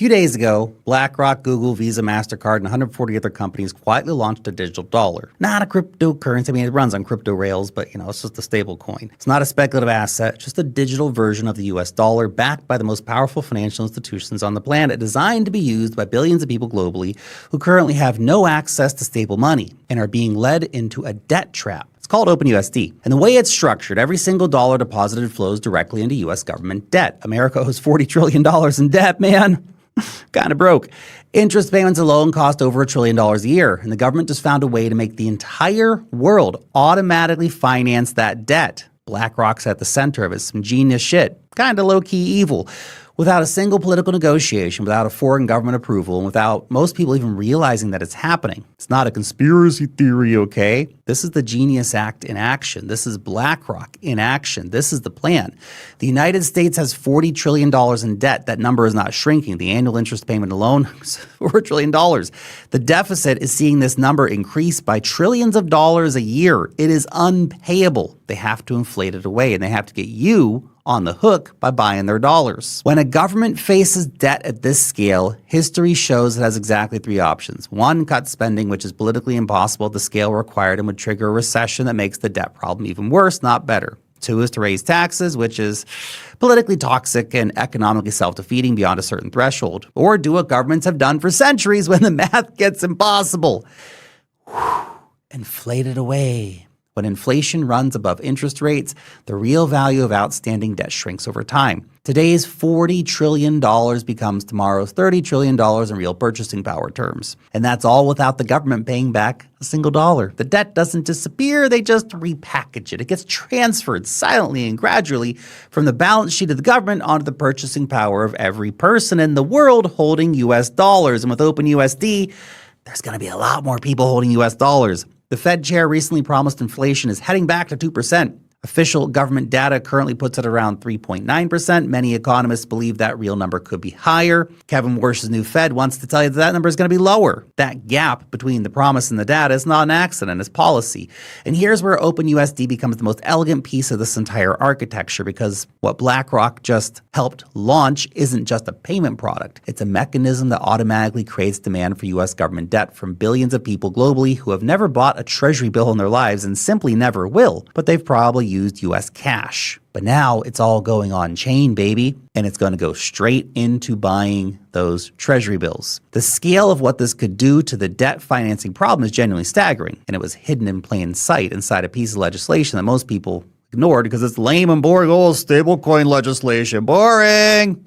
few days ago, BlackRock, Google, Visa, MasterCard, and 140 other companies quietly launched a digital dollar. Not a cryptocurrency. I mean, it runs on crypto rails, but it's just a stable coin. It's not a speculative asset, just a digital version of the US dollar backed by the most powerful financial institutions on the planet, designed to be used by billions of people globally who currently have no access to stable money and are being led into a debt trap. It's called OpenUSD. And the way it's structured, every single dollar deposited flows directly into US government debt. America owes $40 trillion in debt, man. Kind of broke. Interest payments alone cost over $1 trillion a year, and the government just found a way to make the entire world automatically finance that debt. BlackRock's at the center of it. Some genius shit. Kind of low-key evil. Without a single political negotiation, without a foreign government approval, and without most people even realizing that it's happening. It's not a conspiracy theory, okay? This is the Genius Act in action. This is BlackRock in action. This is the plan. The United States has $40 trillion in debt. That number is not shrinking. The annual interest payment alone is over $1 trillion. The deficit is seeing this number increase by trillions of dollars a year. It is unpayable. They have to inflate it away, and they have to get you on the hook by buying their dollars. When a government faces debt at this scale, history shows it has exactly three options. One, cut spending, which is politically impossible at the scale required and would trigger a recession that makes the debt problem even worse, not better. Two is to raise taxes, which is politically toxic and economically self-defeating beyond a certain threshold. Or do what governments have done for centuries when the math gets impossible. Inflate it away. When inflation runs above interest rates, the real value of outstanding debt shrinks over time. Today's $40 trillion becomes tomorrow's $30 trillion in real purchasing power terms. And that's all without the government paying back a single dollar. The debt doesn't disappear, they just repackage it. It gets transferred silently and gradually from the balance sheet of the government onto the purchasing power of every person in the world holding US dollars. And with OpenUSD, there's going to be a lot more people holding US dollars. The Fed chair recently promised inflation is heading back to 2%. Official government data currently puts it around 3.9%. Many economists believe that real number could be higher. Kevin Warsh's new Fed wants to tell you that number is going to be lower. That gap between the promise and the data is not an accident, it's policy. And here's where OpenUSD becomes the most elegant piece of this entire architecture, because what BlackRock just helped launch isn't just a payment product. It's a mechanism that automatically creates demand for US government debt from billions of people globally who have never bought a treasury bill in their lives and simply never will, but they've probably used US cash. But now it's all going on chain, baby, and it's going to go straight into buying those treasury bills. The scale of what this could do to the debt financing problem is genuinely staggering, and it was hidden in plain sight inside a piece of legislation that most people ignored because it's lame and boring. Oh, stablecoin legislation, boring.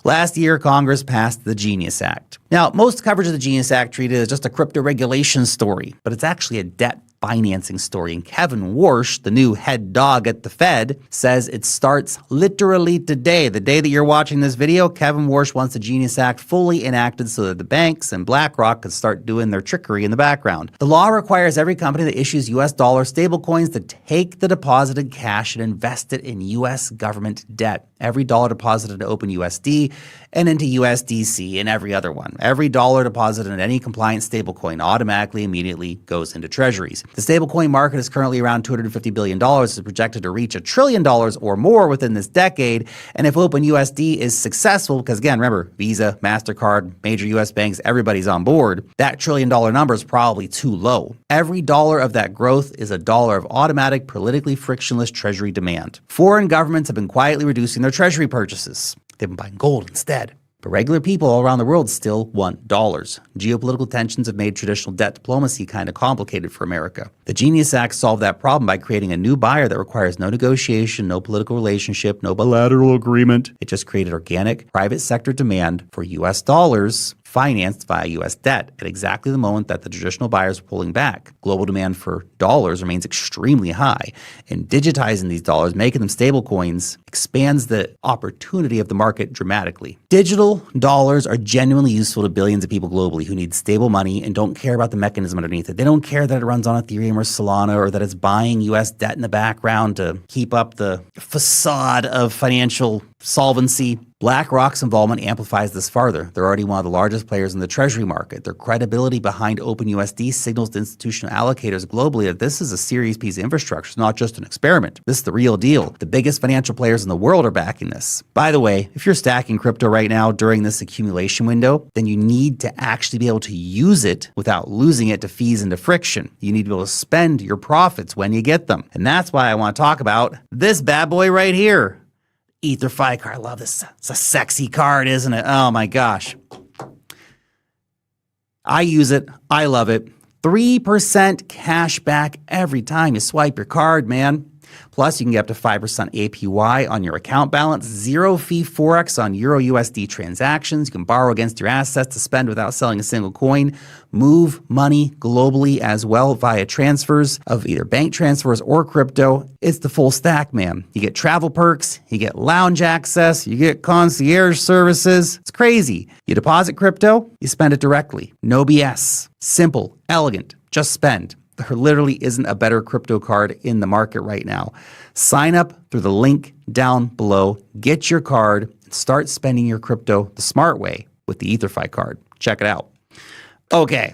Last year, Congress passed the Genius Act. Now, most coverage of the Genius Act treated it as just a crypto regulation story, but it's actually a debt financing story. And Kevin Warsh, the new head dog at the Fed, says it starts literally today. The day that you're watching this video, Kevin Warsh wants the Genius Act fully enacted so that the banks and BlackRock can start doing their trickery in the background. The law requires every company that issues US dollar stablecoins to take the deposited cash and invest it in US government debt. Every dollar deposited into OpenUSD and into USDC and every other one. Every dollar deposited in any compliant stablecoin automatically immediately goes into treasuries. The stablecoin market is currently around $250 billion. It's projected to reach $1 trillion or more within this decade. And if OpenUSD is successful, because again, remember, Visa, MasterCard, major US banks, everybody's on board, that $1 trillion number is probably too low. Every dollar of that growth is a dollar of automatic, politically frictionless treasury demand. Foreign governments have been quietly reducing their treasury purchases. They've been buying gold instead. But regular people all around the world still want dollars. Geopolitical tensions have made traditional debt diplomacy kind of complicated for America. The Genius Act solved that problem by creating a new buyer that requires no negotiation, no political relationship, no bilateral agreement. It just created organic, private sector demand for US dollars financed via U.S. debt at exactly the moment that the traditional buyers are pulling back. Global demand for dollars remains extremely high, and digitizing these dollars, making them stable coins, expands the opportunity of the market dramatically. Digital dollars are genuinely useful to billions of people globally who need stable money and don't care about the mechanism underneath it. They don't care that it runs on Ethereum or Solana or that it's buying U.S. debt in the background to keep up the facade of financial solvency. BlackRock's involvement amplifies this farther. They're already one of the largest players in the treasury market. Their credibility behind OpenUSD signals to institutional allocators globally that this is a serious piece of infrastructure. It's not just an experiment. This is the real deal. The biggest financial players players in the world are backing this. By the way, if you're stacking crypto right now during this accumulation window, then you need to actually be able to use it without losing it to fees and to friction. You need to be able to spend your profits when you get them. And that's why I want to talk about this bad boy right here. EtherFi Card. I love this. It's a sexy card, isn't it? Oh my gosh. I use it. I love it. 3% cash back every time you swipe your card, man. Plus, you can get up to 5% APY on your account balance, 0 fee Forex on Euro USD transactions. You can borrow against your assets to spend without selling a single coin. Move money globally as well via transfers of either bank transfers or crypto. It's the full stack, man. You get travel perks, you get lounge access, you get concierge services. It's crazy. You deposit crypto, you spend it directly. No BS. Simple, elegant, just spend. There literally isn't a better crypto card in the market right now. Sign up through the link down below, get your card, and start spending your crypto the smart way with the EtherFi card. Check it out. Okay,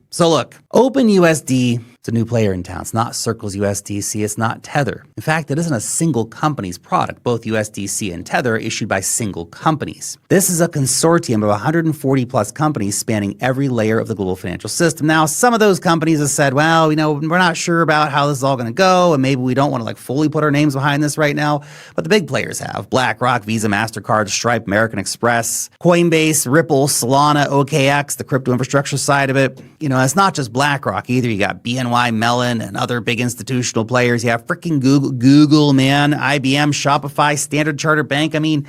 so look, OpenUSD, it's a new player in town. It's not Circle's USDC, it's not Tether. In fact, it isn't a single company's product. Both USDC and Tether are issued by single companies. This is a consortium of 140 plus companies spanning every layer of the global financial system. Now, some of those companies have said, well, we're not sure about how this is all going to go, and maybe we don't want to fully put our names behind this right now. But the big players have Blackrock, Visa, MasterCard, Stripe, American Express, Coinbase, Ripple, Solana, OKX, the crypto infrastructure side of it. It's not just BlackRock either. You got BNY Mellon and other big institutional players. You have freaking Google, man, IBM, Shopify, Standard Chartered Bank. I mean,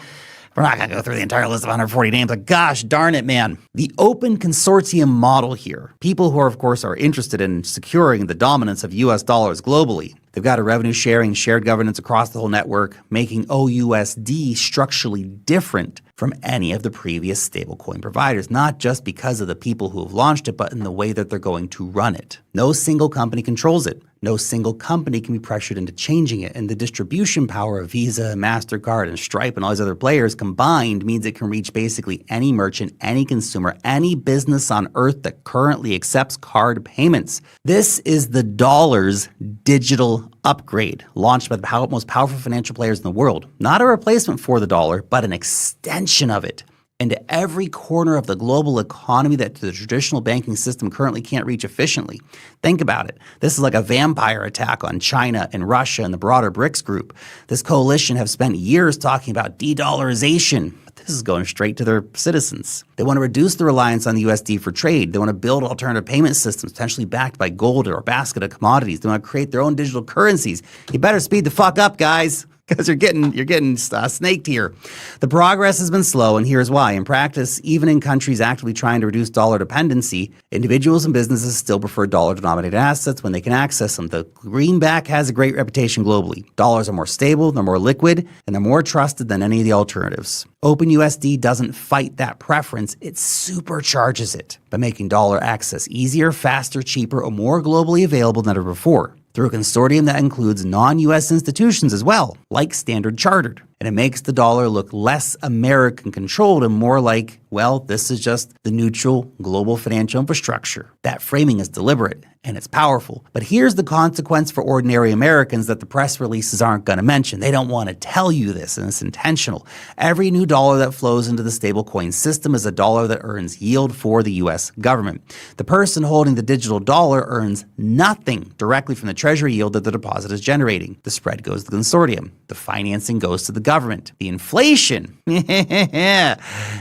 we're not going to go through the entire list of 140 names, but gosh darn it, man. The open consortium model here, people who are, of course, are interested in securing the dominance of US dollars globally. They've got a revenue sharing, shared governance across the whole network, making OUSD structurally different from any of the previous stablecoin providers, not just because of the people who have launched it, but in the way that they're going to run it. No single company controls it. No single company can be pressured into changing it. And the distribution power of Visa, MasterCard, and Stripe and all these other players combined means it can reach basically any merchant, any consumer, any business on earth that currently accepts card payments. This is the dollar's digital upgrade, launched by the most powerful financial players in the world. Not a replacement for the dollar, but an extension of it into every corner of the global economy that the traditional banking system currently can't reach efficiently. Think about it. This is like a vampire attack on China and Russia and the broader BRICS group. This coalition have spent years talking about de-dollarization, but this is going straight to their citizens. They want to reduce the reliance on the USD for trade. They want to build alternative payment systems, potentially backed by gold or a basket of commodities. They want to create their own digital currencies. You better speed the fuck up, guys, because you're getting snaked here. The progress has been slow, and here's why. In practice, even in countries actively trying to reduce dollar dependency, individuals and businesses still prefer dollar-denominated assets when they can access them. The greenback has a great reputation globally. Dollars are more stable, they're more liquid, and they're more trusted than any of the alternatives. OpenUSD doesn't fight that preference, it supercharges it by making dollar access easier, faster, cheaper, or more globally available than ever before, through a consortium that includes non-US institutions as well, like Standard Chartered. And it makes the dollar look less American-controlled and more like, well, this is just the neutral global financial infrastructure. That framing is deliberate, and it's powerful. But here's the consequence for ordinary Americans that the press releases aren't going to mention. They don't want to tell you this, and it's intentional. Every new dollar that flows into the stablecoin system is a dollar that earns yield for the U.S. government. The person holding the digital dollar earns nothing directly from the treasury yield that the deposit is generating. The spread goes to the consortium. The financing goes to the government. The inflation, the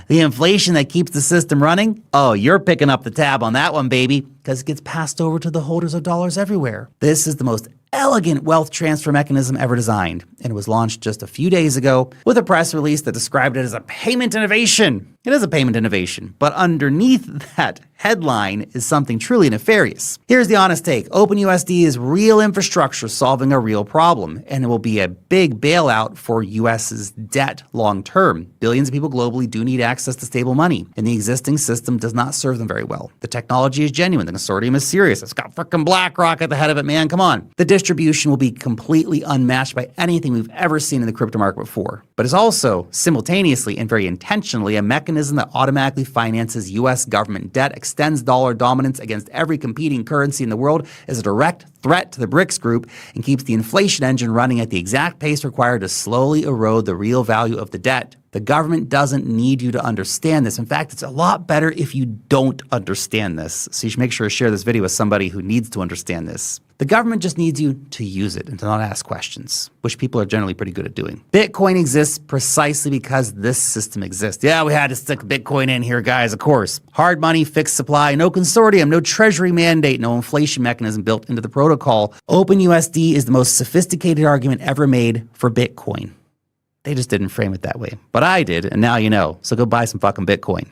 inflation that keeps the system running, oh, you're picking up the tab on that one, baby, because it gets passed over to the holders of dollars everywhere. This is the most elegant wealth transfer mechanism ever designed, and it was launched just a few days ago with a press release that described it as a payment innovation. It is a payment innovation, but underneath that headline is something truly nefarious. Here's the honest take. OpenUSD is real infrastructure solving a real problem, and it will be a big bailout for US's debt long term. Billions of people globally do need access to stable money, and the existing system does not serve them very well. The technology is genuine. The consortium is serious. It's got frickin' BlackRock at the head of it, man. Come on. The distribution will be completely unmatched by anything we've ever seen in the crypto market before, but is also simultaneously and very intentionally a mechanism that automatically finances U.S. government debt, extends dollar dominance against every competing currency in the world, is a direct threat to the BRICS group and keeps the inflation engine running at the exact pace required to slowly erode the real value of the debt. The government doesn't need you to understand this. In fact, it's a lot better if you don't understand this. So you should make sure to share this video with somebody who needs to understand this. The government just needs you to use it and to not ask questions, which people are generally pretty good at doing. Bitcoin exists precisely because this system exists. Yeah, we had to stick Bitcoin in here, guys, of course. Hard money, fixed supply, no consortium, no treasury mandate, no inflation mechanism built into the protocol. OpenUSD is the most sophisticated argument ever made for Bitcoin. They just didn't frame it that way. But I did, and now you know. So go buy some fucking Bitcoin.